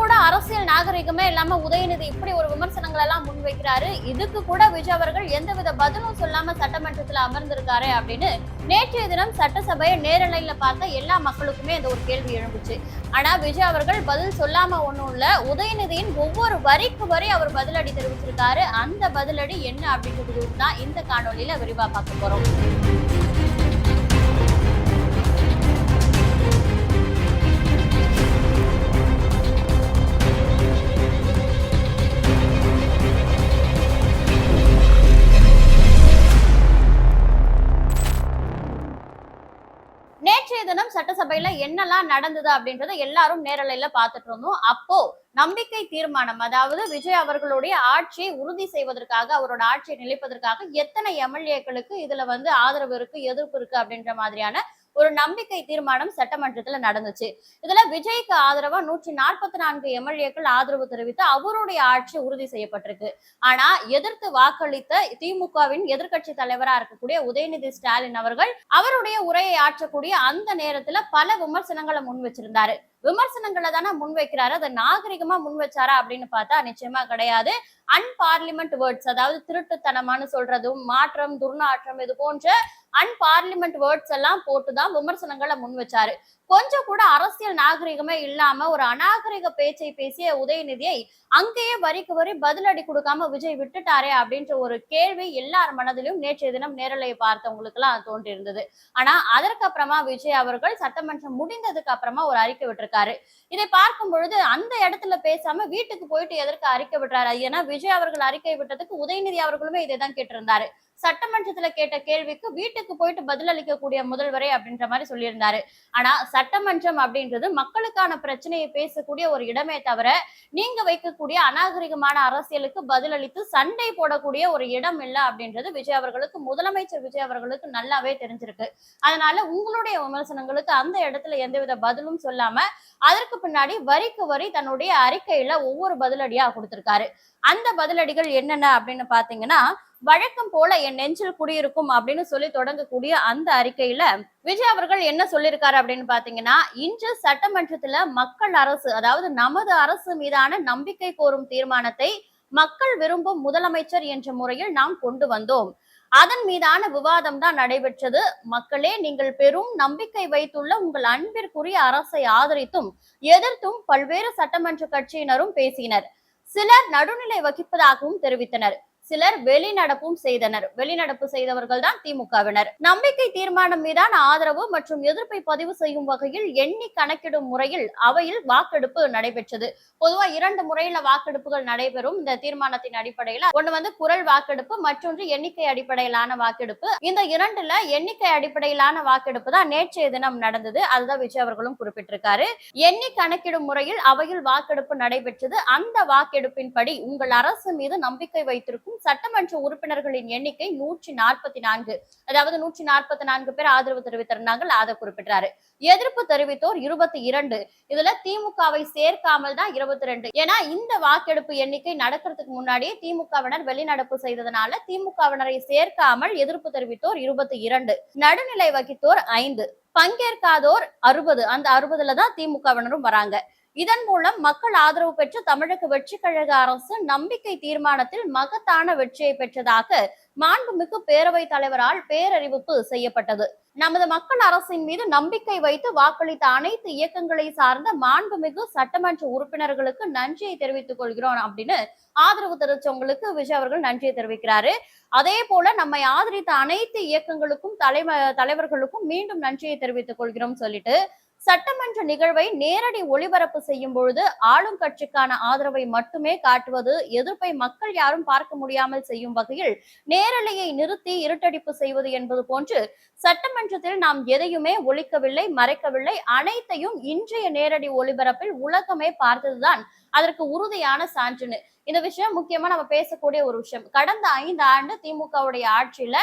கூட அரசியல் நாகரிகமே இல்லாம உதயநிதி இப்படி ஒரு விமர்சனங்கள் எல்லாம் முன்வைக்கிறாரு. இதுக்கு கூட விஜய் அவர்கள் எந்தவித பதிலும் சொல்லாம சட்டமன்றத்துல அமர்ந்திருக்காரு அப்படின்னு நேற்றைய தினம் சட்டசபையை நேரலையில பார்த்த எல்லா மக்களுக்குமே இந்த ஒரு கேள்வி எழும்புச்சு. ஆனா விஜய் அவர்கள் பதில் சொல்லாம ஒண்ணும் இல்ல. உதயநிதியின் ஒவ்வொரு வரிக்கு வரை அவர் பதிலடி தெரிவிச்சிருக்காரு. அந்த பதிலடி என்ன அப்படின்றது தான் இந்த காணொலியில விரிவா பார்க்க போறோம். நேற்றைய தினம் சட்டசபையில என்னெல்லாம் நடந்தது அப்படின்றத எல்லாரும் நேரலையில பார்த்துட்டு இருந்தோம். அப்போ நம்பிக்கை தீர்மானம், அதாவது விஜய் அவர்களுடைய ஆட்சியை உறுதி செய்வதற்காக, அவரோட ஆட்சியை நிலைப்பதற்காக எத்தனை எம்எல்ஏக்களுக்கு இதுல ஆதரவு இருக்கு, எதிர்ப்பு இருக்கு அப்படின்ற மாதிரியான ஒரு நம்பிக்கை தீர்மானம் சட்டமன்றத்துல நடந்துச்சு. இதுல விஜய்க்கு ஆதரவா 144 எம்எல்ஏக்கள் ஆதரவு தெரிவித்து அவருடைய ஆட்சி உறுதி செய்யப்பட்டிருக்கு. ஆனா எதிர்த்து வாக்களித்த திமுகவின் எதிர்கட்சி தலைவரா இருக்கக்கூடிய உதயநிதி ஸ்டாலின் அவர்கள் அவருடைய உரையை ஆற்றக்கூடிய அந்த நேரத்துல பல விமர்சனங்களை முன் வச்சிருந்தாரு. விமர்சனங்களை தானே முன்வைக்கிறாரு, அதை நாகரிகமா முன் வச்சாரா அப்படின்னு பார்த்தா நிச்சயமா கிடையாது. அன்பார்லிமெண்ட் வேர்ட்ஸ், அதாவது திருட்டுத்தனமானு சொல்றதும், மாற்றம், துர்நாற்றம், இது போன்ற அன்பார்லிமெண்ட் வேர்ட்ஸ் எல்லாம் போட்டுதான் விமர்சனங்களை முன் வச்சாரு. கொஞ்சம் கூட அரசியல் நாகரிகமே இல்லாம ஒரு அநாகரிக பேச்சை பேசிய உதயநிதியை அங்கேயே வரிக்கு வரி பதிலடி கொடுக்காம விஜய் விட்டுட்டாரே அப்படின்ற ஒரு கேள்வி எல்லார் மனதிலும் நேற்றைய தினம் நேரலையை பார்த்தவங்களுக்கு எல்லாம் தோன்றி இருந்தது. ஆனா அதற்கு அப்புறமா விஜய் அவர்கள் சட்டமன்றம் முடிந்ததுக்கு அப்புறமா ஒரு அறிக்கை விட்டிருக்காரு. இதை பார்க்கும் பொழுது அந்த இடத்துல பேசாம வீட்டுக்கு போயிட்டு எதற்கு அறிக்கை விட்டுறாரு? ஏன்னா விஜய் அவர்கள் அறிக்கை விட்டதுக்கு உதயநிதி அவர்களுமே இதை தான் கேட்டிருந்தாரு. சட்டமன்றத்துல கேட்ட கேள்விக்கு வீட்டுக்கு போயிட்டு பதிலளிக்கக்கூடிய முதல்வரே அப்படின்ற மாதிரி சொல்லியிருந்தாரு. ஆனா சட்டமன்றம் அப்படின்றது மக்களுக்கான பிரச்சனையை பேசக்கூடிய ஒரு இடமே தவிர நீங்க வைக்கக்கூடிய அநாகரிகமான அரசியலுக்கு பதிலளித்து சண்டை போடக்கூடிய ஒரு இடம் இல்லை அப்படின்றது விஜய் அவர்களுக்கு, முதலமைச்சர் விஜய் அவர்களுக்கு நல்லாவே தெரிஞ்சிருக்கு. அதனால உங்களுடைய விமர்சனங்களுக்கு அந்த இடத்துல எந்தவித பதிலும் சொல்லாம அதற்கு பின்னாடி வரிக்கு வரி தன்னுடைய அறிக்கையில ஒவ்வொரு பதிலடியா கொடுத்திருக்காரு. அந்த பதிலடிகள் என்னென்ன அப்படின்னு பாத்தீங்கன்னா, வழக்கம் போல என் நெஞ்சில் குடியிருக்கும் அப்படின்னு சொல்லி தொடங்கக்கூடிய அந்த அறிக்கையில விஜய் அவர்கள் என்ன சொல்லியிருக்காரு அப்படின்னு பாத்தீங்கன்னா, இன்று சட்டமன்றத்துல மக்கள் அரசு, அதாவது நமது அரசு மீதான நம்பிக்கை கோரும் தீர்மானத்தை மக்கள் விரும்பும் முதலமைச்சர் என்ற முறையில் நாம் கொண்டு வந்தோம். அதன் மீதான விவாதம் தான் நடைபெற்றது. மக்களே, நீங்கள் பெரும் நம்பிக்கை வைத்துள்ள உங்கள் அன்பிற்குரிய அரசை ஆதரித்தும் எதிர்த்தும் பல்வேறு சட்டமன்ற கட்சியினரும் பேசினர். சிலர் நடுநிலை வகிப்பதாகவும் தெரிவித்தனர். சிலர் வெளிநடப்பும் செய்தனர். வெளிநடப்பு செய்தவர்கள் தான் திமுகவினர். நம்பிக்கை தீர்மானம் மீதான ஆதரவு மற்றும் எதிர்ப்பை பதிவு செய்யும் வகையில் எண்ணி கணக்கிடும் முறையில் அவையில் வாக்கெடுப்பு நடைபெற்றது. பொதுவா 2 முறையில வாக்கெடுப்புகள் நடைபெறும் இந்த தீர்மானத்தின் அடிப்படையில. ஒண்ணு குரல் வாக்கெடுப்பு, மற்றொன்று எண்ணிக்கை அடிப்படையிலான வாக்கெடுப்பு. இந்த 2ல எண்ணிக்கை அடிப்படையிலான வாக்கெடுப்பு தான் நேற்றைய தினம் நடந்தது. அதுதான் விஜய் அவர்களும் குறிப்பிட்டிருக்காரு. எண்ணி கணக்கிடும் முறையில் அவையில் வாக்கெடுப்பு நடைபெற்றது. அந்த வாக்கெடுப்பின்படி உங்கள் அரசு மீது நம்பிக்கை வைத்திருக்கும் சட்டமன்ற உறுப்பினர்களின் எண்ணிக்கை 144, அதாவது 144 பேர் ஆதரவு தெரிவித்திருந்தாங்க. அதை குறிப்பிட்டாரு. எதிர்ப்பு தெரிவித்தோர் 22. இதுல திமுகவை சேர்க்காமல் தான் 22. ஏன்னா இந்த வாக்கெடுப்பு எண்ணிக்கை நடக்கிறதுக்கு முன்னாடியே திமுகவினர் வெளிநடப்பு செய்ததனால திமுகவினரை சேர்க்காமல் எதிர்ப்பு தெரிவித்தோர் 22, நடுநிலை வகித்தோர் 5, பங்கேற்காதோர் 60. அந்த 60ல தான் திமுகவினரும் வராங்க. இதன் மூலம் மக்கள் ஆதரவு பெற்று தமிழக வெற்றி கழக அரசு நம்பிக்கை தீர்மானத்தில் மகத்தான வெற்றியை பெற்றதாக மாண்புமிகு பேரவைத் தலைவரால் பேரறிவிப்பு செய்யப்பட்டது. நமது மக்கள் அரசின் மீது நம்பிக்கை வைத்து வாக்களித்த அனைத்து இயக்கங்களை சார்ந்த மாண்புமிகு சட்டமன்ற உறுப்பினர்களுக்கு நன்றியை தெரிவித்துக் கொள்கிறோம் அப்படின்னு ஆதரவு தெரிவித்தவங்களுக்கு விஜய் அவர்கள் நன்றியை தெரிவிக்கிறாரு. அதே போல நம்மை ஆதரித்த அனைத்து இயக்கங்களுக்கும் தலைவர்களுக்கும் மீண்டும் நன்றியை தெரிவித்துக் கொள்கிறோம் சொல்லிட்டு சட்டமன்ற நிகழ்வை நேரடி ஒளிபரப்பு செய்யும் பொழுது ஆளும் கட்சிக்கான ஆதரவை மட்டுமே காட்டுவது, எதிர்ப்பை மக்கள் யாரும் பார்க்க முடியாமல் செய்யும் வகையில் நேரலையை நிறுத்தி இருட்டடிப்பு செய்வது என்பது போன்று சட்டமன்றத்தில் நாம் எதையுமே ஒழிக்கவில்லை, மறைக்கவில்லை. அனைத்தையும் இன்றைய நேரடி ஒளிபரப்பில் உலகமே பார்த்ததுதான் அதற்கு உறுதியான சான்றுன்னு. இந்த விஷயம் முக்கியமா நம்ம பேசக்கூடிய ஒரு விஷயம். கடந்த 5 ஆண்டு திமுகவுடைய ஆட்சியில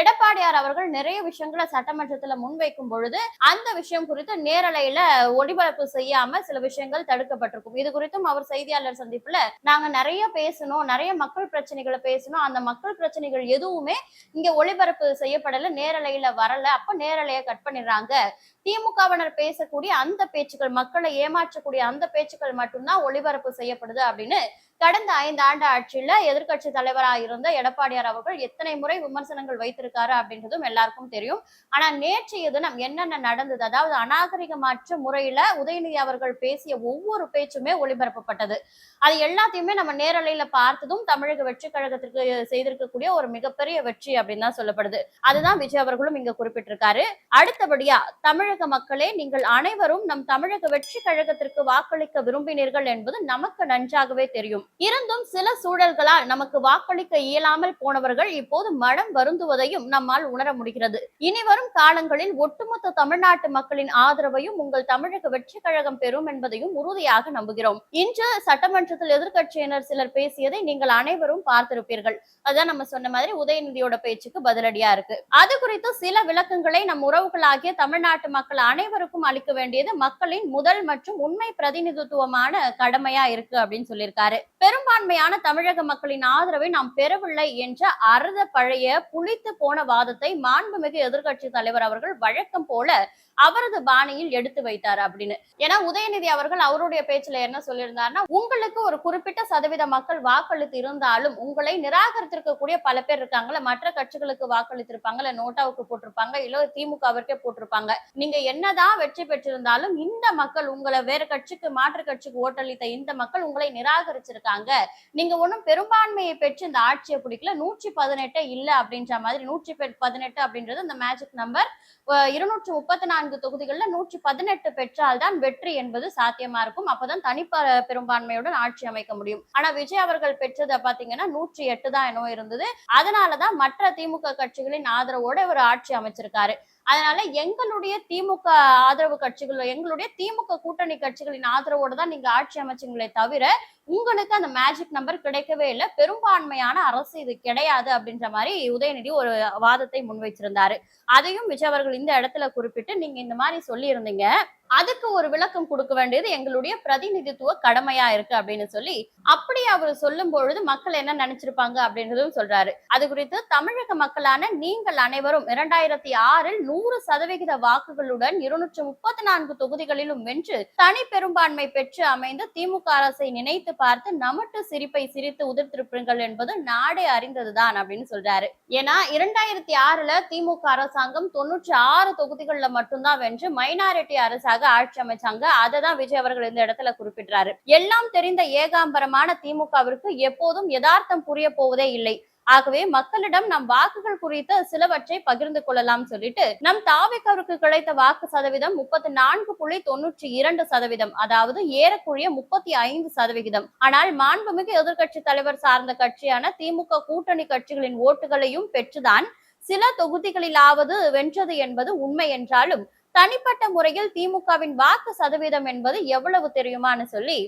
எடப்பாடியார் அவர்கள் நிறைய விஷயங்களை சட்டமன்றத்துல முன்வைக்கும் பொழுது அந்த விஷயம் குறித்து நேரலையில ஒளிபரப்பு செய்யாம சில விஷயங்கள் தடுக்கப்பட்டிருக்கும். இது குறித்தும் அவர் செய்தியாளர் சந்திப்புல நாங்க நிறைய பேசணும், நிறைய மக்கள் பிரச்சனைகளை பேசணும், அந்த மக்கள் பிரச்சனைகள் எதுவுமே இங்க ஒளிபரப்பு செய்யப்படல, நேரலையில வரல, அப்ப நேரலைய கட் பண்ணிடுறாங்க. திமுகவினர் பேசக்கூடிய அந்த பேச்சுக்கள், மக்களை ஏமாற்றக்கூடிய அந்த பேச்சுக்கள் மட்டும்தான் ஒளிபரப்பு செய்யப்படுது அப்படின்னு கடந்த 5 ஆண்டு ஆட்சியில எதிர்க்கட்சி தலைவராக இருந்த எடப்பாடியார் அவர்கள் எத்தனை முறை விமர்சனங்கள் வைத்திருக்காரு அப்படின்றதும் எல்லாருக்கும் தெரியும். ஆனா நேற்றைய தினம் என்னென்ன நடந்தது, அதாவது அநாகரிகமற்ற முறையில உதயநிதி அவர்கள் பேசிய ஒவ்வொரு பேச்சுமே ஒளிபரப்பப்பட்டது. அது எல்லாத்தையுமே நம்ம நேரலையில பார்த்ததும் தமிழக வெற்றி கழகத்திற்கு செய்திருக்கக்கூடிய ஒரு மிகப்பெரிய வெற்றி அப்படின்னு தான் சொல்லப்படுது. அதுதான் விஜய் அவர்களும் இங்க குறிப்பிட்டிருக்காரு. அடுத்தபடியா, தமிழக மக்களே, நீங்கள் அனைவரும் நம் தமிழக வெற்றி கழகத்திற்கு வாக்களிக்க விரும்பினீர்கள் என்பது நமக்கு நன்றாகவே தெரியும். இருந்தும் சில சூழல்களால் நமக்கு வாக்களிக்க இயலாமல் போனவர்கள் இப்போது மனம் வருந்துவதையும் நம்மால் உணர முடிகிறது. இனி வரும் காலங்களில் ஒட்டுமொத்த தமிழ்நாட்டு மக்களின் ஆதரவையும் உங்கள் தமிழக வெற்றி கழகம் பெறும் என்பதையும் உறுதியாக நம்புகிறோம். இன்று சட்டமன்றத்தில் எதிர்க்கட்சியினர் சிலர் பேசியதை நீங்கள் அனைவரும் பார்த்திருப்பீர்கள். அதான் நம்ம சொன்ன மாதிரி உதயநிதியோட பேச்சுக்கு பதிலடியா இருக்கு. அது குறித்து சில விளக்கங்களை நம் உறவுகளாகிய தமிழ்நாட்டு மக்கள் அனைவருக்கும் அளிக்க வேண்டியது மக்களின் முதல் மற்றும் உண்மை பிரதிநிதித்துவமான கடமையா இருக்கு அப்படின்னு சொல்லியிருக்காரு. பெரும்பான்மையான தமிழக மக்களின் ஆதரவை நாம் பெறவில்லை என்ற அறுத பழைய புளித்து போன வாதத்தை மாண்புமிகு எதிர்க்கட்சி தலைவர் அவர்கள் வழக்கம் போல அவரது பாணியில் எடுத்து வைத்தார் அப்படின்னு. ஏன்னா உதயநிதி அவர்கள் அவருடைய பேச்சுல என்ன சொல்லியிருந்தாருன்னா, உங்களுக்கு ஒரு குறிப்பிட்ட சதவீத மக்கள் வாக்களித்து இருந்தாலும் உங்களை நிராகரித்திருக்கக்கூடிய பல பேர் இருக்காங்கல்ல, மற்ற கட்சிகளுக்கு வாக்களித்திருப்பாங்க, இல்ல நோட்டாவுக்கு போட்டிருப்பாங்க, இல்ல திமுகவிற்கே போட்டிருப்பாங்க. நீங்க என்னதான் வெற்றி பெற்றிருந்தாலும் இந்த மக்கள் உங்களை வேற கட்சிக்கு மாற்று கட்சிக்கு ஓட்டளித்த இந்த மக்கள் உங்களை நிராகரிச்சிருக்காங்க. நீங்க ஒன்னும் பெரும்பான்மையை பெற்று இந்த ஆட்சியை பிடிக்கல, 118 இல்ல அப்படின்ற மாதிரி. 118 அப்படின்றது அந்த மேஜிக் நம்பர். 234 தொகுதிகளில் 118 பெற்றால்தான் வெற்றி என்பது சாத்தியமா இருக்கும். அப்பதான் தனி பெரும்பான்மையுடன் ஆட்சி அமைக்க முடியும். ஆனா விஜய் அவர்கள் பெற்றது பாத்தீங்கன்னா 108 தான் என்னவோ இருந்தது. அதனாலதான் மற்ற திமுக கட்சிகளின் ஆதரவோட ஒரு ஆட்சி அமைச்சிருக்காரு. அதனால எங்களுடைய திமுக ஆதரவு கட்சிகள், எங்களுடைய திமுக கூட்டணி கட்சிகளின் ஆதரவோடு தான் நீங்க ஆட்சி அமைச்சீங்களே தவிர உங்களுக்கு அந்த மேஜிக் நம்பர் கிடைக்கவே இல்லை, பெரும்பான்மையான அரசு இது கிடையாது அப்படின்ற மாதிரி உதயநிதி ஒரு வாதத்தை முன்வைச்சிருந்தாரு. அதையும் விஜய் அவர்கள் இந்த இடத்துல குறிப்பிட்டு, நீங்க இந்த மாதிரி சொல்லி இருந்தீங்க, அதுக்கு ஒரு விளக்கம் கொடுக்க வேண்டியது எங்களுடைய பிரதிநிதித்துவ கடமையா இருக்கு அப்படின்னு சொல்லி, அப்படி அவர் சொல்லும் பொழுது மக்கள் என்ன நினைச்சிருப்பாங்க அப்படின்றதும் சொல்றாரு. அது குறித்து தமிழக மக்களான நீங்கள் அனைவரும் 2006 100% வாக்குகளுடன் 234 தொகுதிகளிலும் வென்று தனி பெரும்பான்மை பெற்று அமைந்த திமுக அரசை நினைத்து பார்த்து நமட்டு சிரிப்பை சிரித்து உதிர்த்திருப்பீர்கள் என்பது நாடே அறிந்ததுதான் அப்படின்னு சொல்றாரு. ஏன்னா 2006 திமுக அரசாங்கம் 96 தொகுதிகள்ல மட்டும்தான் வென்று மைனாரிட்டி அரசாக ஆட்சி அமைச்சாங்க. அததான் விஜய் அவர்கள் இந்த இடத்துல குறிப்பிட்டாரு. எல்லாம் தெரிந்த ஏகாம்பரமான திமுகவிற்கு எப்போதும் யதார்த்தம் புரிய போவதே இல்லை. ஆகவே மக்களிடம் நம் வாக்குகள் குறித்து சிலவற்றை பகிர்ந்து கொள்ளலாம் சொல்லிட்டு, நம் தாவேக்காவுக்கு கிடைத்த வாக்கு சதவீதம் 34.92%, அதாவது ஏறக்குறைய 35%. ஆனால் மாண்புமிகு எதிர்க்கட்சி தலைவர் சார்ந்த கட்சியான திமுக கூட்டணி கட்சிகளின் ஓட்டுகளையும் பெற்றுதான் சில தொகுதிகளிலாவது வென்றது என்பது உண்மை என்றாலும், தனிப்பட்ட முறையில் திமுகவின் வாக்கு சதவீதம் என்பது எவ்வளவு தெரியுமான்னு சொல்லி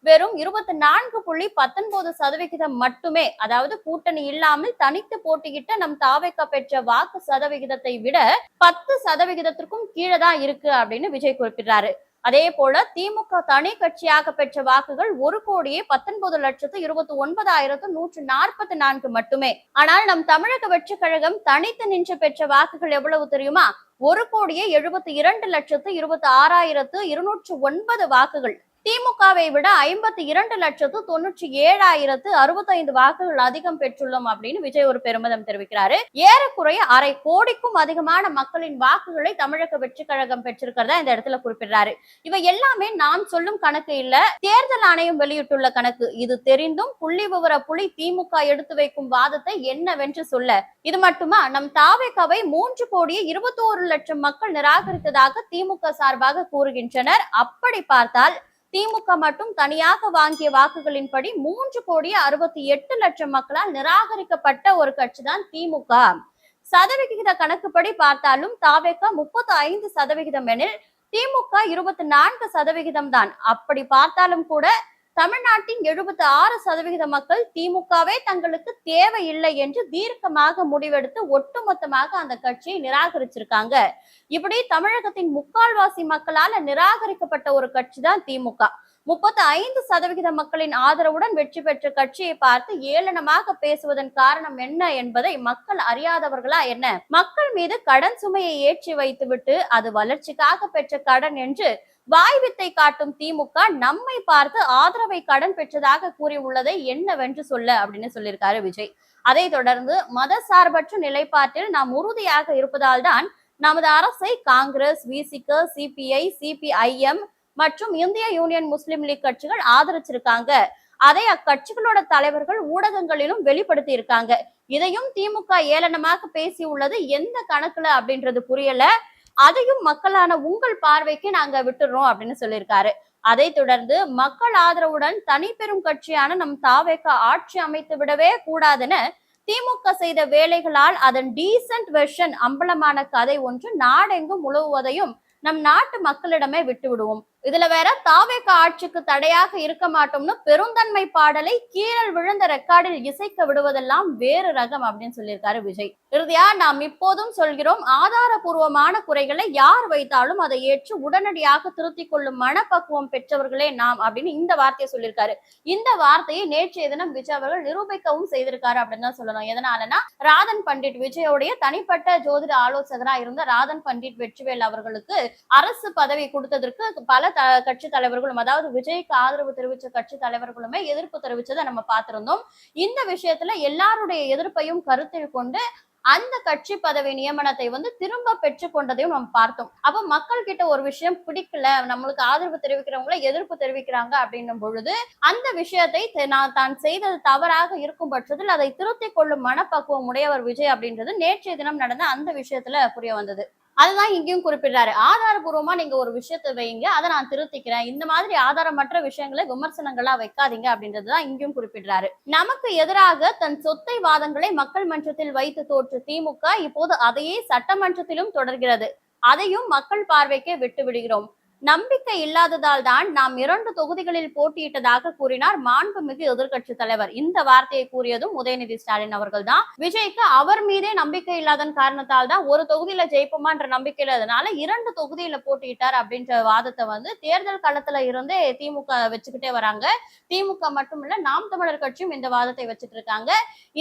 வெறும் 24.19% மட்டுமே, அதாவது கூட்டணி இல்லாமல் தனித்து போட்டியிட்ட நம் தாவேக்கா பெற்ற வாக்கு சதவிகிதத்தை விட 10%க்கும் கீழே தான் இருக்கு அப்படின்னு விஜய் குறிப்பிட்டாரு. அதே போல திமுக தனி கட்சியாக பெற்ற வாக்குகள் 1,19,29,144 மட்டுமே. ஆனால் நம் தமிழக வெற்றி கழகம் தனித்து நின்று பெற்ற வாக்குகள் எவ்வளவு தெரியுமா? 1,72,26,209 வாக்குகள். திமுகவை விட 52,97,065 வாக்குகள் அதிகம் பெற்றுள்ளோம் அப்படின்னு விஜய் ஒரு பெருமிதம் தெரிவிக்கிறாரு. ஏறக்குறைய 1/2 கோடிக்கும் அதிகமான மக்களின் வாக்குகளை தமிழக வெற்றி கழகம் பெற்றிருக்கிறதா இந்த இடத்துல குறிப்பிடுறாரு. இவை எல்லாமே நாம் சொல்லும் கணக்கு இல்ல, தேர்தல் ஆணையம் வெளியிட்டுள்ள கணக்கு. இது தெரிந்தும் புள்ளி விவர புலி திமுக எடுத்து வைக்கும் வாதத்தை என்னவென்று சொல்ல. இது மட்டுமா, நம் தாவேக்காவை 3,21,00,000 மக்கள் நிராகரித்ததாக திமுக சார்பாக கூறுகின்றனர். அப்படி பார்த்தால் திமுக மட்டும் தனியாக வாங்கிய வாக்குகளின்படி 3,68,00,000 மக்களால் நிராகரிக்கப்பட்ட ஒரு கட்சி தான் திமுக. சதவிகித கணக்குப்படி பார்த்தாலும் தாவேக்கா 35% எனில் திமுக 24% தான். அப்படி பார்த்தாலும் கூட தமிழ்நாட்டின் 76% மக்கள் திமுகவே தங்களுக்கு தேவையில்லை என்று தீர்க்கமாக முடிவெடுத்து ஒட்டுமொத்தமாக அந்த கட்சியை நிராகரிச்சிருக்காங்க. இப்படி தமிழகத்தின் 3/4 மக்களால நிராகரிக்கப்பட்ட ஒரு கட்சி தான் திமுக. 35% மக்களின் ஆதரவுடன் வெற்றி பெற்ற கட்சியை பார்த்து ஏளனமாக பேசுவதன் காரணம் என்ன என்பதை மக்கள் அறியாதவர்களா என்ன? மக்கள் மீது கடன் சுமையை ஏற்றி வைத்துவிட்டு அது வளர்ச்சிக்காக பெற்ற கடன் என்று வாய் வித்தை காட்டும் திமுக நம்மை பார்த்து ஆதரவை கடன் பெற்றதாக கூறியுள்ளதை என்னவென்று சொல்ல அப்படின்னு சொல்லியிருக்காரு விஜய். அதை தொடர்ந்து மத சார்பற்ற நிலைப்பாட்டில் நாம் உறுதியாக இருப்பதால் தான் நமது அரசை காங்கிரஸ், விசிக, சிபிஐ, சிபிஐஎம் மற்றும் இந்திய யூனியன் முஸ்லிம் லீக் கட்சிகள் ஆதரிச்சிருக்காங்க. அதை அக்கட்சிகளோட தலைவர்கள் ஊடகங்களிலும் வெளிப்படுத்தி இருக்காங்க. இதையும் திமுக ஏளனமாக பேசி உள்ளது எந்த கணக்குல அப்படின்றது புரியல. அதையும் மக்களான உங்கள் பார்வைக்கு நாங்க விட்டுறோம் அப்படின்னு சொல்லியிருக்காரு. அதை தொடர்ந்து மக்கள் ஆதரவுடன் தனிப்பெரும் கட்சியான நம் தாவேக ஆட்சி அமைத்து விடவே கூடாதுன்னு திமுக செய்த வேலைகளால் அதன் டீசன்ட் வெர்ஷன் அம்பலமான கதை ஒன்று நாடெங்கும் உழவுவதையும் நம் நாட்டு மக்களிடமே விட்டு விடுவோம். இதுல வேற தாவேக ஆட்சிக்கு தடையாக இருக்க மாட்டோம்னு பெருந்தன்மை பாடலை கீழல் விழுந்த ரெக்கார்டில் இசைக்க விடுவதெல்லாம் வேறு ரகம் அப்படின்னு சொல்லியிருக்காரு விஜய். இறுதியா நாம் இப்போதும் சொல்கிறோம், ஆதாரபூர்வமான குறைகளை யார் வைத்தாலும் அதை ஏற்று உடனடியாக திருத்திக் கொள்ளும் மனப்பக்குவம் பெற்றவர்களே நாம் அப்படின்னு இந்த வார்த்தையை சொல்லியிருக்காரு. இந்த வார்த்தையை நேற்றைய தினம் விஜய் அவர்கள் நிரூபிக்கவும் செய்திருக்காரு அப்படின்னு தான் சொல்லணும். எதனாலனா ராதன் பண்டிட், விஜயோடைய தனிப்பட்ட ஜோதிட ஆலோசகரா இருந்த ராதன் பண்டிட் வெற்றிவேல் அவர்களுக்கு அரசு பதவி கொடுத்ததற்கு பல கட்சி தலைவர்களும், அதாவது விஜய்க்கு ஆதரவு தெரிவிச்ச கட்சி தலைவர்களுமே எதிர்ப்பு தெரிவிச்சதை நம்ம பார்த்திருந்தோம். இந்த விஷயத்துல எல்லாருடைய எதிர்ப்பையும் கருத்தில் கொண்டு அந்த கட்சி பதவி நியமனத்தை திரும்ப பெற்றுக் கொண்டதையும் நம்ம பார்த்தோம். அப்ப மக்கள் கிட்ட ஒரு விஷயம் பிடிக்கல, நம்மளுக்கு ஆதரவு தெரிவிக்கிறவங்கள எதிர்ப்பு தெரிவிக்கிறாங்க அப்படின்னும் பொழுது அந்த விஷயத்தை தான் செய்தது தவறாக இருக்கும் பட்சத்தில் அதை திருத்திக் கொள்ளும் மனப்பக்குவம் உடையவர் விஜய் அப்படின்றது நேற்றைய தினம் நடந்த அந்த விஷயத்துல புரிய வந்தது. அதுதான் இங்கேயும் குறிப்பிடுறாரு. ஆதாரபூர்வமா நீங்க ஒரு விஷயத்தை வைங்க, அதை நான் திருத்திக்கிறேன், இந்த மாதிரி ஆதாரமற்ற விஷயங்களை விமர்சனங்களா வைக்காதீங்க அப்படின்றதுதான் இங்கேயும் குறிப்பிடுறாரு. நமக்கு எதிராக தன் சொத்தை வாதங்களை மக்கள் மன்றத்தில் வைத்து தோற்ற திமுக இப்போது அதையே சட்டமன்றத்திலும் தொடர்கிறது. அதையும் மக்கள் பார்வைக்கே விட்டு விடுகிறோம். நம்பிக்கை இல்லாததால் தான் நாம் 2 தொகுதிகளில் போட்டியிட்டதாக கூறினார் மாண்புமிகு எதிர்கட்சி தலைவர். இந்த வார்த்தையை கூறியதும் உதயநிதி ஸ்டாலின் அவர்கள் தான். விஜய்க்கு அவர் மீதே நம்பிக்கை இல்லாத காரணத்தால் தான் ஒரு தொகுதியில ஜெயிப்போமான்ற நம்பிக்கை இல்லாதனால 2 தொகுதியில போட்டியிட்டார் அப்படின்ற வாதத்தை தேர்தல் களத்துல இருந்தே திமுக வச்சுக்கிட்டே வராங்க. திமுக மட்டுமில்ல, நாம் தமிழர் கட்சியும் இந்த வாதத்தை வச்சுட்டு இருக்காங்க.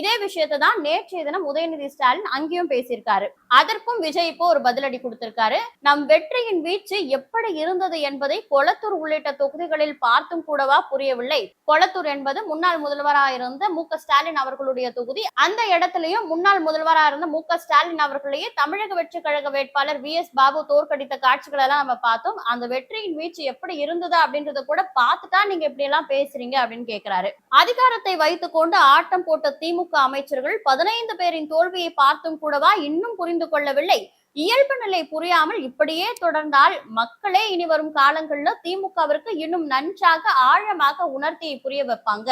இதே விஷயத்தை தான் நேற்றைய தினம் உதயநிதி ஸ்டாலின் அங்கேயும் பேசியிருக்காரு. அதற்கும் விஜய் இப்போ ஒரு பதிலடி கொடுத்திருக்காரு. நம் வெற்றியின் வீச்சு எப்படி இருந்தது என்பதை கொளத்தூர் உள்ளிட்ட தொகுதிகளில் பார்த்தும் கூடவா புரியவில்லை? கொளத்தூர் என்பது முன்னாள் முதல்வராக இருந்த மு.க. ஸ்டாலின் அவர்களுடைய தொகுதி. அந்த இடத்திலையும் முன்னாள் முதல்வராக இருந்த மு.க. ஸ்டாலின் அவர்களையே தமிழக வெற்றி கழக வேட்பாளர் வி.எஸ். பாபு தோற்கடித்த காட்சிகளை எல்லாம் நம்ம பார்த்தோம். அந்த வெற்றியின் வீச்சு எப்படி இருந்தது அப்படின்றத கூட பார்த்துட்டா நீங்க இப்படி எல்லாம் பேசுறீங்க அப்படின்னு கேட்கிறாரு. அதிகாரத்தை வைத்துக் கொண்டு ஆட்டம் போட்ட திமுக அமைச்சர்கள் 15 பேரின் தோல்வியை பார்த்தும் கூடவா இன்னும் புரிந்து கொள்ளவில்லை? இயல்பு நிலை புரியாமல் இப்படியே தொடர்ந்தால் மக்களே இனி வரும் காலங்கள்ல திமுகவிற்கு இன்னும் நன்றாக ஆழமாக உணர்த்தி புரிய வைப்பாங்க.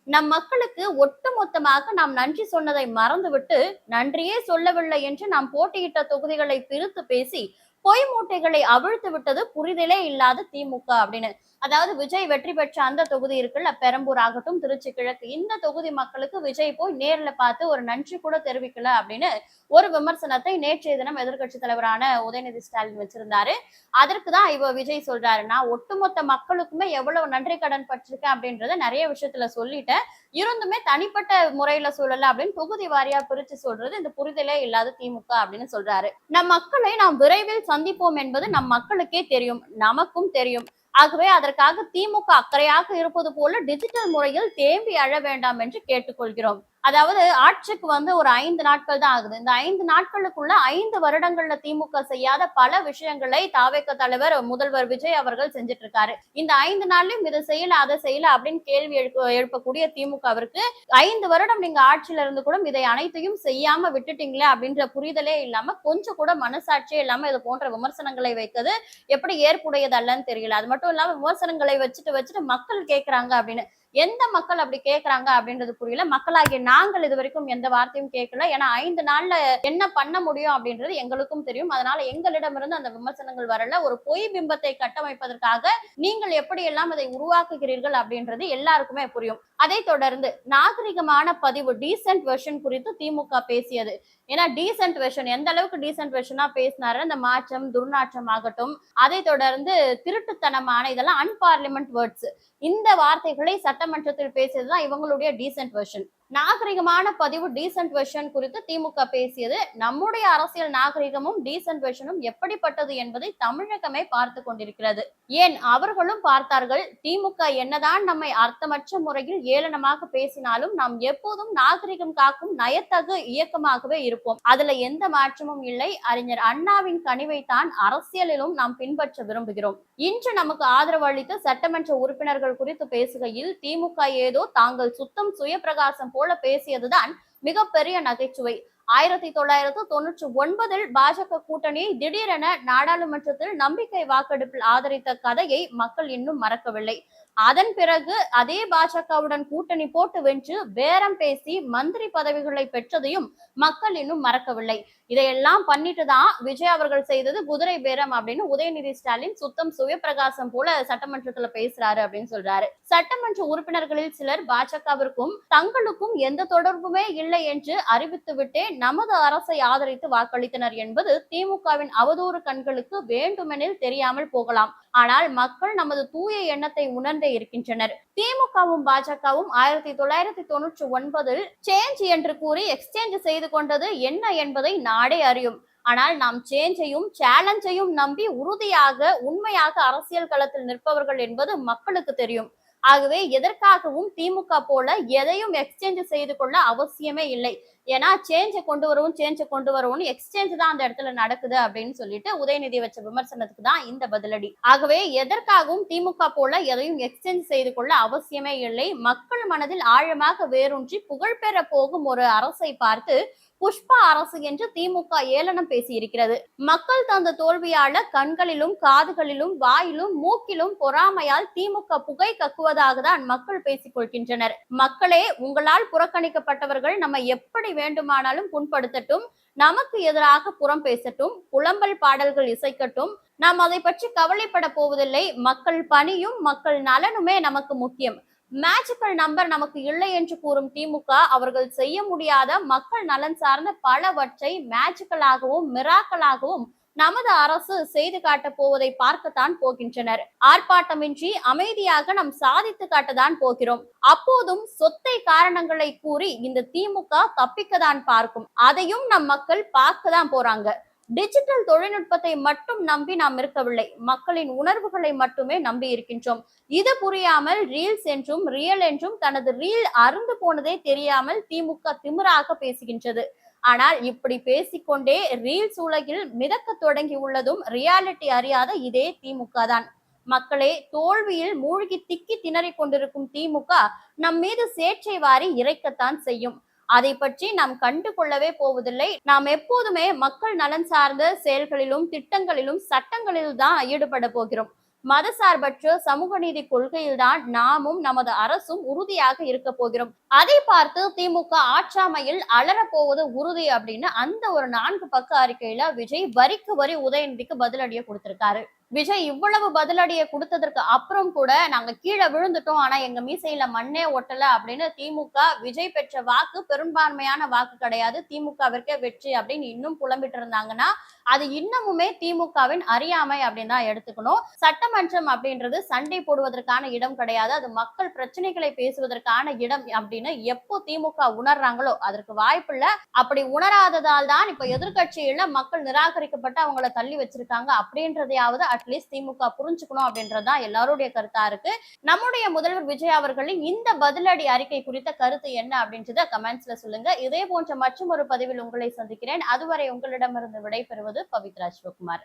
நம் மக்களுக்கு ஒட்டுமொத்தமாக நாம் நன்றி சொன்னதை மறந்துவிட்டு நன்றியே சொல்லவில்லை என்று நாம் போட்டியிட்ட தொகுதிகளை பிரித்து பேசி பொய் மூட்டைகளை அவிழ்த்து விட்டது புரிதலே இல்லாத திமுக அப்படின்னு. அதாவது விஜய் வெற்றி பெற்ற அந்த தொகுதி இருக்குல்ல, பெரம்பூர் ஆகட்டும், திருச்சி கிழக்கு, இந்த தொகுதி மக்களுக்கு விஜய் போய் நேர்ல பார்த்து ஒரு நன்றி கூட தெரிவிக்கல அப்படின்னு ஒரு விமர்சனத்தை நேற்றைய தினம் எதிர்கட்சி தலைவரான உதயநிதி ஸ்டாலின் வச்சிருந்தாரு. அதற்குதான் விஜய் சொல்றாரு, நான் ஒட்டுமொத்த மக்களுக்குமே எவ்வளவு நன்றி கடன் பட்டிருக்கேன் அப்படின்றத நிறைய விஷயத்துல சொல்லிட்டேன், இருந்துமே தனிப்பட்ட முறையில சொல்லல அப்படின்னு தொகுதி வாரியா பிரிச்சு சொல்றது இந்த புரிதலே இல்லாத திமுக அப்படின்னு சொல்றாரு. நம் மக்களை நாம் விரைவில் சந்திப்போம் என்பது நம் மக்களுக்கே தெரியும், நமக்கும் தெரியும். ஆகவே அதற்காக திமுக அக்கறையாக இருப்பது போல டிஜிட்டல் முறையில் தேம்பி அழ வேண்டாம் என்று கேட்டுக்கொள்கிறோம். அதாவது ஆட்சிக்கு ஒரு 5 நாட்கள் தான் ஆகுது. இந்த 5 நாட்களுக்குள்ள 5 வருடங்கள்ல திமுக செய்யாத பல விஷயங்களை தாவேக தலைவர் முதல்வர் விஜய் அவர்கள் செஞ்சுட்டு இருக்காரு. இந்த 5 நாள்லயும் இதை செய்யல அதை செய்யல அப்படின்னு கேள்வி எழுப்பக்கூடிய திமுகவிற்கு 5 வருடம் நீங்க ஆட்சியில இருந்து கூட இதை அனைத்தையும் செய்யாம விட்டுட்டீங்களே அப்படின்ற புரிதலே இல்லாம, கொஞ்சம் கூட மனசாட்சியே இல்லாம இது போன்ற விமர்சனங்களை வைக்கிறது எப்படி ஏற்புடையது அல்லன்னு தெரியல. அது மட்டும் இல்லாம விமர்சனங்களை வச்சுட்டு மக்கள் கேட்கிறாங்க அப்படின்னு எந்த மக்கள் அப்படி கேக்குறாங்க அப்படின்றது புரியல. மக்களாகிய நாங்கள் இது வரைக்கும் எந்த வார்த்தையும் கேட்கல. ஏன்னா 5 நாள்ல என்ன பண்ண முடியும் அப்படின்றது எங்களுக்கும் தெரியும். அதனால எங்களிடமிருந்து அந்த விமர்சனங்கள் வரல. ஒரு பொய் பிம்பத்தை கட்டமைப்பதற்காக நீங்கள் எப்படி எல்லாம் அதை உருவாக்குகிறீர்கள் அப்படின்றது எல்லாருக்குமே புரியும். அதை தொடர்ந்து நாகரிகமான பதிவு டீசென்ட் வெர்ஷன் குறித்து திமுக பேசியது. ஏன்னா டீசென்ட் வெர்ஷன் எந்த அளவுக்கு டீசென்ட் வெர்ஷனா பேசினாரு, அந்த மாற்றம் துர்நாற்றம் ஆகட்டும், அதை தொடர்ந்து திருட்டுத்தனமான இதெல்லாம் அன்பார்லிமெண்ட் வேர்ட்ஸ், இந்த வார்த்தைகளை சட்டமன்றத்தில் பேசியதுதான் இவங்களுடைய டீசென்ட் வெர்ஷன். நாகரிகமான பதிவு டீசென்ட் வெர்ஷன் குறித்து திமுக பேசியது. நம்முடைய அரசியல் நாகரிகமும் டீசென்ட் வெர்ஷனும் எப்படிப்பட்டது என்பதை தமிழகமே பார்த்து கொண்டிருக்கிறது. ஏன் அவர்களும் பார்த்தார்கள். திமுக என்னதான் நம்மை அர்த்தமற்ற முறையில் ஏளனமாக பேசினாலும் நாம் எப்போதும் நாகரிகம் காக்கும் நயத்தகு இயக்கமாகவே இருப்போம். அதுல எந்த மாற்றமும் இல்லை. அறிஞர் அண்ணாவின் கனிவைத்தான் அரசியலிலும் நாம் பின்பற்ற விரும்புகிறோம். இன்று நமக்கு ஆதரவு அளித்த சட்டமன்ற உறுப்பினர்கள் குறித்து பேசுகையில் திமுக ஏதோ தாங்கள் சுத்தம் சுயப்பிரகாசம் போல பேசியதுதான் மிகப்பெரிய நகைச்சுவை. 1999 பாஜக கூட்டணியை திடீரென நாடாளுமன்றத்தில் நம்பிக்கை வாக்கெடுப்பில் ஆதரித்த கதையை மக்கள் இன்னும் மறக்கவில்லை. அதன் பிறகு அதே பாஜகவுடன் கூட்டணி போட்டு வென்று பேரம் பேசி மந்திரி பதவிகளை பெற்றதையும் மக்கள் இன்னும் மறக்கவில்லை. இதையெல்லாம் பண்ணிட்டு தான் விஜய் அவர்கள் செய்தது குதிரை பேரம் அப்படின்னு உதயநிதி ஸ்டாலின் சுத்தம் சுயப்பிரகாசம் போல சட்டமன்றத்துல பேசுறாரு அப்படின்னு சொல்றாரு. சட்டமன்ற உறுப்பினர்களில் சிலர் பாஜகவிற்கும் தங்களுக்கும் எந்த தொடர்புமே இல்லை என்று அறிவித்துவிட்டே நமது அரசை ஆதரித்து வாக்களித்தனர் என்பது திமுகவின் அவதூறு கண்களுக்கு வேண்டுமெனில் தெரியாமல் போகலாம். ஆனால் மக்கள் நமது தூய எண்ணத்தை உணர்ந்தே இருக்கின்றனர். திமுகவும் பாஜகவும் 1999 சேஞ்ச் என்று கூறி எக்ஸ்சேஞ்ச் செய்து கொண்டது என்ன என்பதை நாடே அறியும். ஆனால் நாம் சேஞ்சையும் சேலஞ்சையும் நம்பி உறுதியாக உண்மையாக அரசியல் களத்தில் நிற்பவர்கள் என்பது மக்களுக்கு தெரியும். ஆகவே எதற்காகவும் திமுக போல எதையும் எக்ஸ்சேஞ்ச் செய்து கொள்ள அவசியமே இல்லை. ஏன்னா சேஞ்சை கொண்டு வரவும் எக்ஸ்சேஞ்ச் தான் அந்த இடத்துல நடக்குது அப்படின்னு சொல்லிட்டு உதயநிதி வச்ச விமர்சனத்துக்கு தான் இந்த பதிலடி. ஆகவே எதற்காகவும் திமுக போல எதையும் எக்ஸ்சேஞ்ச் செய்து கொள்ள அவசியமே இல்லை. மக்கள் மனதில் ஆழமாக வேரூன்றி புகழ் பெற போகும் ஒரு அரசை பார்த்து புஷ்பா அரசு என்று திமுக ஏளனம் பேசியிருக்கிறது. மக்கள் தந்த தோல்வியால கண்களிலும் காதுகளிலும் வாயிலும் மூக்கிலும் பொறாமையால் திமுக புகை கக்குவதாக தான் மக்கள் பேசிக் கொள்கின்றனர். மக்களே, உங்களால் புறக்கணிக்கப்பட்டவர்கள் நம்ம எப்படி வேண்டுமானாலும் புண்படுத்தட்டும், நமக்கு எதிராக புறம் பேசட்டும், புலம்பல் பாடல்கள் இசைக்கட்டும், நாம் அதை பற்றி கவலைப்பட போவதில்லை. மக்கள் பணியும் மக்கள் நலனுமே நமக்கு முக்கியம். மேஜிக்கல் நம்பர் நமக்கு இல்லை என்று கூறும் திமுக அவர்கள் செய்ய முடியாத மக்கள் நலன் சார்ந்த பலவற்றை மேஜிக்கலாகவும் மிராக்கலாகவும் நமது அரசு செய்து காட்டப் போவதை பார்க்கத்தான் போகின்றனர். ஆர்ப்பாட்டமின்றி அமைதியாக நாம் சாதித்து காட்டத்தான் போகிறோம். அப்போதும் சொத்தை காரணங்களை கூறி இந்த திமுக தப்பிக்கத்தான் பார்க்கும். அதையும் நம் மக்கள் பார்க்கத்தான் போறாங்க. டிஜிட்டல் தொழில்நுட்பத்தை மட்டும் நம்பி நாம் இருக்கவில்லை, மக்களின் உணர்வுகளை மட்டுமே நம்பி இருக்கின்றோம். இது புரியாமல் ரீல்ஸ் என்றும் ரியல் என்றும் தனது ரீல் அருந்து போனதே தெரியாமல் திமுக திமிராக பேசுகின்றது. ஆனால் இப்படி பேசிக்கொண்டே ரீல்ஸ் உலகில் மிதக்க தொடங்கி உள்ளதும் ரியாலிட்டி அறியாத இதே திமுக தான். மக்களே, தோல்வியில் மூழ்கி திக்கி திணறிக் கொண்டிருக்கும் திமுக நம் மீது சேற்றை வாரி இறைக்கத்தான் செய்யும். அதை பற்றி நாம் கண்டு கொள்ளவே போவதில்லை. நாம் எப்போதுமே மக்கள் நலன் சார்ந்த செயல்களிலும் திட்டங்களிலும் சட்டங்களிலும் தான் ஈடுபட போகிறோம். மதசார்பற்ற சமூக நீதி கொள்கையில் தான் நாமும் நமது அரசும் உறுதியாக இருக்க போகிறோம். அதை பார்த்து திமுக ஆட்சாமையில் அலறப்போவது உறுதி அப்படின்னு அந்த ஒரு 4 பக்க அறிக்கையில விஜய் வரிக்கு வரி உதயநிதிக்கு பதிலடியை கொடுத்திருக்காரு. விஜய் இவ்வளவு பதிலடியை கொடுத்ததற்கு அப்புறம் கூட நாங்க கீழே விழுந்துட்டோம், ஆனா எங்க மீசையில மண்ணே ஒட்டல அப்படின்னு திமுக விஜய் பெற்ற வாக்கு பெரும்பான்மையான வாக்கு கிடையாது, திமுகவிற்கே வெற்றி அப்படின்னு இன்னும் புலம்பிட்டு இருந்தாங்கன்னா அது இன்னமுமே திமுகவின் அறியாமை அப்படின்னு தான் எடுத்துக்கணும். சட்டமன்றம் அப்படின்றது சண்டை போடுவதற்கான இடம் கிடையாது, அது மக்கள் பிரச்சனைகளை பேசுவதற்கான இடம் அப்படின்னு எப்போ திமுக உணர்றாங்களோ அதற்கு வாய்ப்பு இல்ல. அப்படி உணராததால் தான் இப்ப எதிர்கட்சியில மக்கள் நிராகரிக்கப்பட்டு அவங்கள தள்ளி வச்சிருக்காங்க அப்படின்றதையாவது அட்லீஸ்ட் திமுக புரிஞ்சுக்கணும் அப்படின்றதுதான் எல்லாருடைய கருத்தா இருக்கு. நம்முடைய முதல்வர் விஜய் அவர்களின் இந்த பதிலடி அறிக்கை குறித்த கருத்து என்ன அப்படின்றத கமெண்ட்ஸ்ல சொல்லுங்க. இதே போன்ற மற்றும் ஒரு பதிவில் உங்களை சந்திக்கிறேன். அதுவரை உங்களிடமிருந்து விடைபெறுவது பவித்ரா சிவகுமார்.